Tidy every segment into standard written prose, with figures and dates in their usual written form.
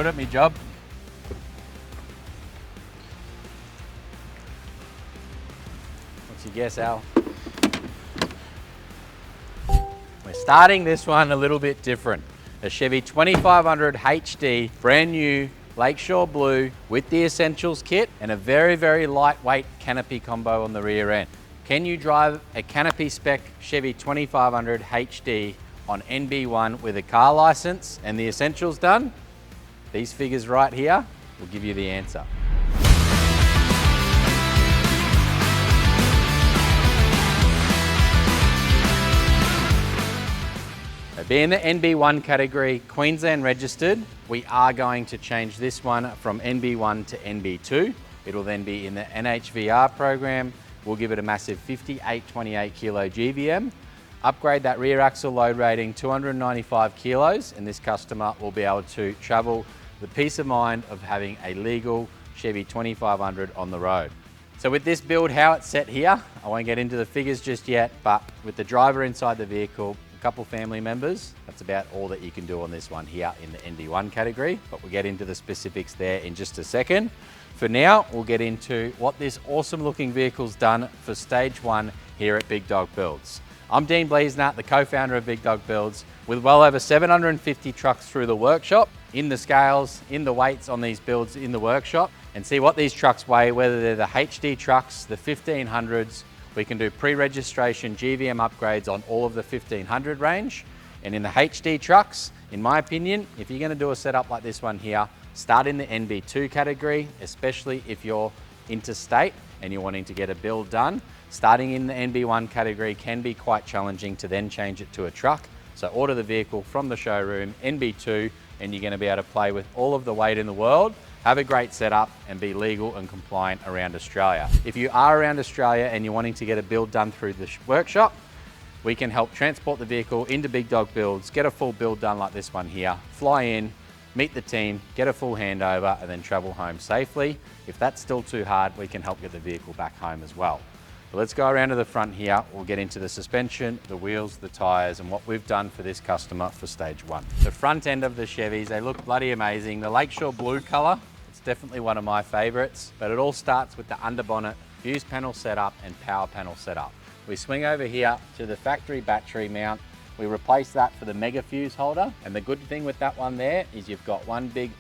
good at my job. What's your guess, Al? We're starting this one a little bit different. A Chevy 2500 HD, brand new, Lakeshore blue with the Essentials kit and a very, very lightweight canopy combo on the rear end. Can you drive a canopy spec Chevy 2500 HD on NB1 with a car license and the Essentials done? These figures right here will give you the answer. Being the NB1 category, Queensland registered, we are going to change this one from NB1 to NB2. It'll then be in the NHVR program. We'll give it a massive 58-28 kilo GVM. Upgrade that rear axle load rating 295 kilos, and this customer will be able to travel the peace of mind of having a legal Chevy 2500 on the road. So with this build, how it's set here, I won't get into the figures just yet, but with the driver inside the vehicle, couple family members, that's about all that you can do on this one here in the NB1 category, but we'll get into the specifics there in just a second. For now, we'll get into what this awesome looking vehicle's done for stage one here at Big Dog Builds. I'm Dean Bleasnat, the co-founder of Big Dog Builds, with well over 750 trucks through the workshop, in the scales, in the weights on these builds in the workshop, and see what these trucks weigh, whether they're the HD trucks, the 1500s. We can do pre-registration GVM upgrades on all of the 1500 range. And in the HD trucks, in my opinion, if you're gonna do a setup like this one here, start in the NB2 category, especially if you're interstate and you're wanting to get a build done. Starting in the NB1 category can be quite challenging to then change it to a truck. So order the vehicle from the showroom, NB2, and you're gonna be able to play with all of the weight in the world, have a great setup and be legal and compliant around Australia. If you are around Australia and you're wanting to get a build done through the workshop, we can help transport the vehicle into Big Dog Builds, get a full build done like this one here, fly in, meet the team, get a full handover and then travel home safely. If that's still too hard, we can help get the vehicle back home as well. But let's go around to the front here. We'll get into the suspension, the wheels, the tires, and what we've done for this customer for stage one. The front end of the Chevys, they look bloody amazing. The Lakeshore blue color, definitely one of my favorites, but it all starts with the under-bonnet fuse panel setup and power panel setup. We swing over here to the factory battery mount. We replace that for the mega fuse holder. And the good thing with that one there is you've got one big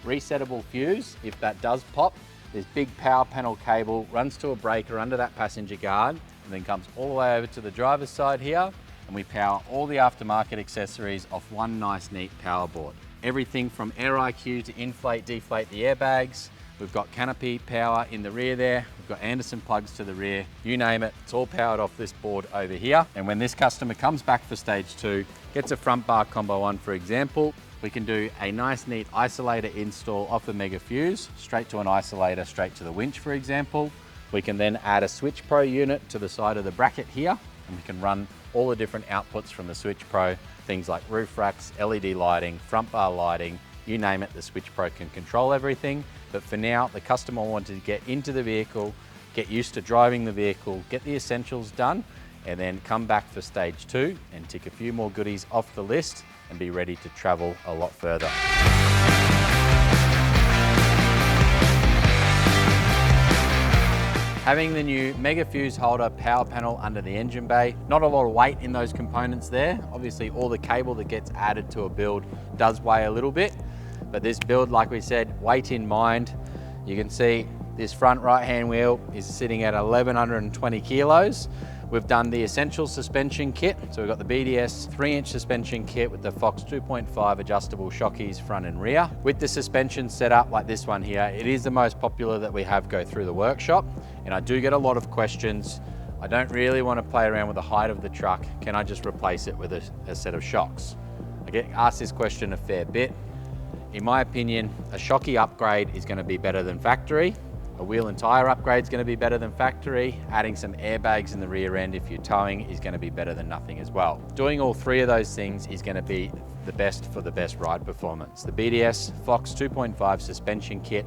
resettable fuse. If that does pop, this big power panel cable runs to a breaker under that passenger guard and then comes all the way over to the driver's side here. And we power all the aftermarket accessories off one nice, neat power board. Everything from Air IQ to inflate, deflate the airbags. We've got canopy power in the rear there. We've got Anderson plugs to the rear. You name it, it's all powered off this board over here. And when this customer comes back for stage two, gets a front bar combo on, for example, we can do a nice, neat isolator install off the mega fuse, straight to an isolator, straight to the winch, for example. We can then add a Switch Pro unit to the side of the bracket here, and we can run all the different outputs from the Switch Pro, things like roof racks, LED lighting, front bar lighting, you name it, the Switch Pro can control everything. But for now, the customer wanted to get into the vehicle, get used to driving the vehicle, get the essentials done, and then come back for stage two and tick a few more goodies off the list and be ready to travel a lot further. Having the new mega fuse holder power panel under the engine bay, not a lot of weight in those components there. Obviously all the cable that gets added to a build does weigh a little bit, but this build, like we said, weight in mind, you can see this front right hand wheel is sitting at 1120 kilos. We've done the essential suspension kit. So we've got the BDS 3-inch suspension kit with the Fox 2.5 adjustable shockies front and rear. With the suspension set up like this one here, it is the most popular that we have go through the workshop. And I do get a lot of questions. I don't really want to play around with the height of the truck. Can I just replace it with a set of shocks? I get asked this question a fair bit. In my opinion, a shocky upgrade is going to be better than factory. A wheel and tyre upgrade is going to be better than factory. Adding some airbags in the rear end if you're towing is going to be better than nothing as well. Doing all three of those things is going to be the best for the best ride performance. The BDS Fox 2.5 suspension kit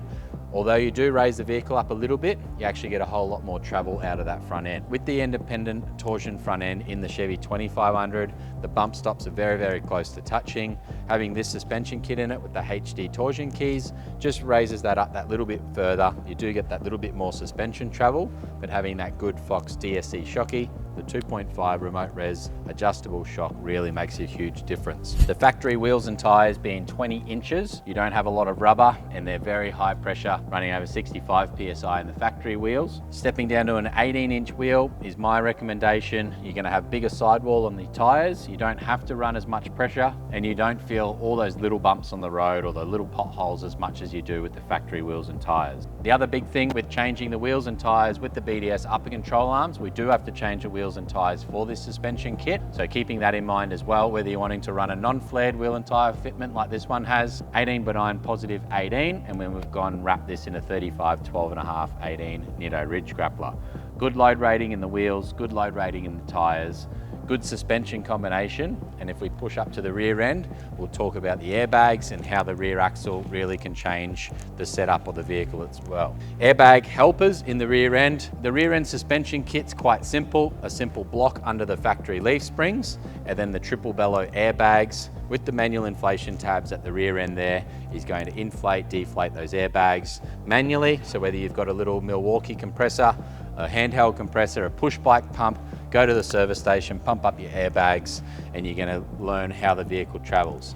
Although you do raise the vehicle up a little bit, you actually get a whole lot more travel out of that front end. With the independent torsion front end in the Chevy 2500, the bump stops are very, very close to touching. Having this suspension kit in it with the HD torsion keys just raises that up that little bit further. You do get that little bit more suspension travel, but having that good Fox DSC shocky, the 2.5 remote res adjustable shock really makes a huge difference. The factory wheels and tyres being 20 inches, you don't have a lot of rubber and they're very high pressure, running over 65 PSI in the factory wheels. Stepping down to an 18-inch wheel is my recommendation. You're going to have bigger sidewall on the tyres, you don't have to run as much pressure, and you don't feel all those little bumps on the road or the little potholes as much as you do with the factory wheels and tyres. The other big thing with changing the wheels and tyres with the BDS upper control arms, we do have to change the wheels and tyres for this suspension kit. So keeping that in mind as well, whether you're wanting to run a non-flared wheel and tyre fitment like this one has, 18 benign positive 18, and when we've gone wrap this in a 35, 12.5, 18 Nitto Ridge grappler. Good load rating in the wheels, good load rating in the tyres, good suspension combination, and if we push up to the rear end, we'll talk about the airbags and how the rear axle really can change the setup of the vehicle as well. Airbag helpers in the rear end. The rear end suspension kit's quite simple, a simple block under the factory leaf springs, and then the triple bellow airbags with the manual inflation tabs at the rear end there is going to inflate, deflate those airbags manually. So whether you've got a little Milwaukee compressor, a handheld compressor, a push bike pump, go to the service station, pump up your airbags, and you're going to learn how the vehicle travels.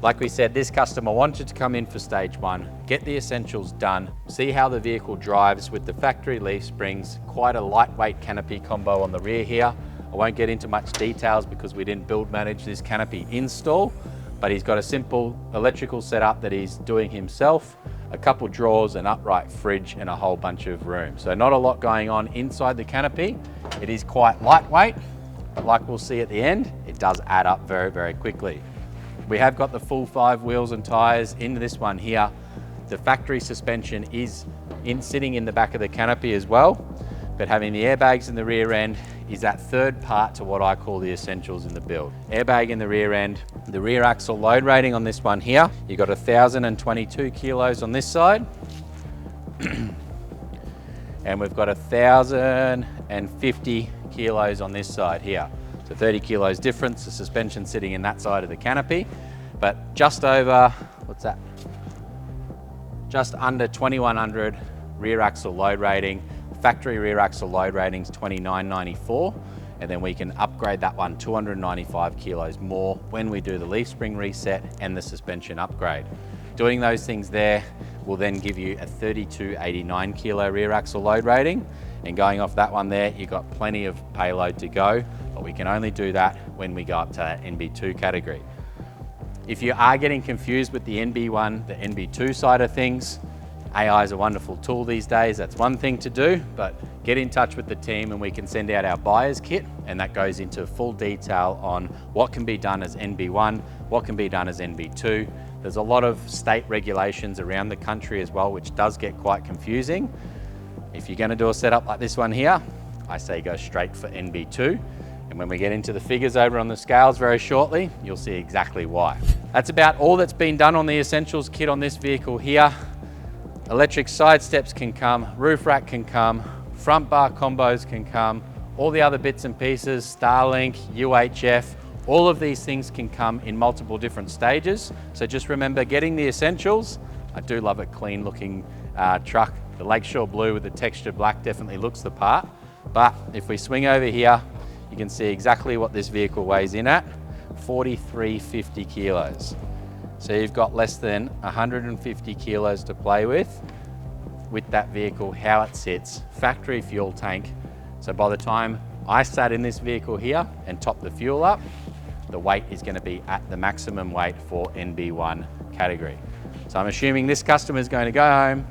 Like we said, this customer wanted to come in for stage one, get the essentials done, see how the vehicle drives with the factory leaf springs, quite a lightweight canopy combo on the rear here. I won't get into much details because we didn't build manage this canopy install, but he's got a simple electrical setup that he's doing himself, a couple drawers, an upright fridge, and a whole bunch of room. So not a lot going on inside the canopy. It is quite lightweight, but like we'll see at the end, it does add up very, very quickly. We have got the full 5 wheels and tyres in this one here. The factory suspension is sitting in the back of the canopy as well, but having the airbags in the rear end is that third part to what I call the essentials in the build. Airbag in the rear end, the rear axle load rating on this one here, you've got 1,022 kilos on this side, and we've got 1,050 kilos on this side here. So 30 kilos difference, the suspension sitting in that side of the canopy, but just over, what's that? Just under 2,100 rear axle load rating. Factory rear axle load rating is 2994, and then we can upgrade that one 295 kilos more when we do the leaf spring reset and the suspension upgrade. Doing those things there will then give you a 3289 kilo rear axle load rating, and going off that one there, you've got plenty of payload to go, but we can only do that when we go up to that NB2 category. If you are getting confused with the NB1, the NB2 side of things, AI is a wonderful tool these days. That's one thing to do, but get in touch with the team and we can send out our buyer's kit, and that goes into full detail on what can be done as NB1, what can be done as NB2. There's a lot of state regulations around the country as well, which does get quite confusing. If you're going to do a setup like this one here, I say go straight for NB2. And when we get into the figures over on the scales very shortly, you'll see exactly why. That's about all that's been done on the essentials kit on this vehicle here. Electric side steps can come, roof rack can come, front bar combos can come, all the other bits and pieces, Starlink, UHF, all of these things can come in multiple different stages. So just remember getting the essentials. I do love a clean looking truck. The Lakeshore blue with the textured black definitely looks the part. But if we swing over here, you can see exactly what this vehicle weighs in at, 4,350 kilos. So you've got less than 150 kilos to play with that vehicle, how it sits, factory fuel tank. So by the time I sat in this vehicle here and topped the fuel up, the weight is going to be at the maximum weight for NB1 category. So I'm assuming this customer is going to go home,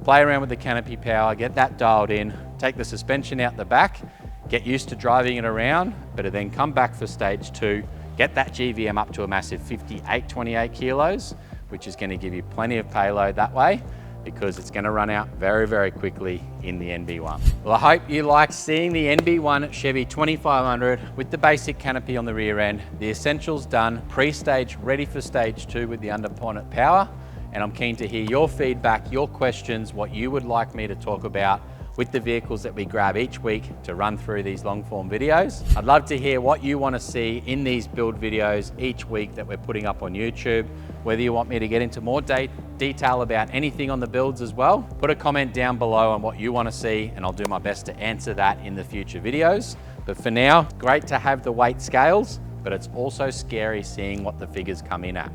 play around with the canopy power, get that dialed in, take the suspension out the back, get used to driving it around, but then come back for stage 2, get that GVM up to a massive 5828 kilos, which is going to give you plenty of payload that way, because it's going to run out very, very quickly in the NB1. Well, I hope you liked seeing the NB1 Chevy 2500 with the basic canopy on the rear end, the essentials done, pre-stage ready for stage 2 with the under-bonnet power, and I'm keen to hear your feedback, your questions, what you would like me to talk about with the vehicles that we grab each week to run through these long form videos. I'd love to hear what you want to see in these build videos each week that we're putting up on YouTube. Whether you want me to get into more detail about anything on the builds as well, put a comment down below on what you want to see and I'll do my best to answer that in the future videos. But for now, great to have the weight scales, but it's also scary seeing what the figures come in at.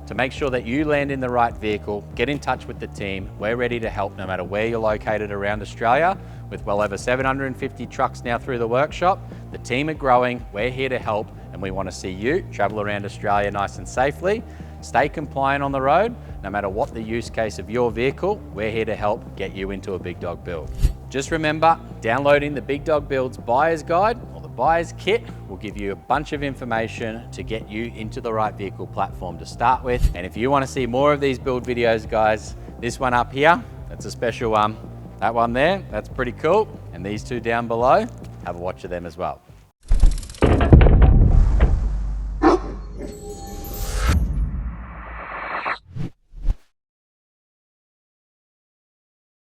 To make sure that you land in the right vehicle, get in touch with the team. We're ready to help no matter where you're located around Australia. With well over 750 trucks now through the workshop, the team are growing, we're here to help, and we want to see you travel around Australia nice and safely. Stay compliant on the road. No matter what the use case of your vehicle, we're here to help get you into a Big Dog build. Just remember, downloading the Big Dog Builds Buyer's Guide or the Buyer's Kit will give you a bunch of information to get you into the right vehicle platform to start with. And if you want to see more of these build videos, guys, this one up here, that's a special one. That one there, that's pretty cool. And these two down below, have a watch of them as well.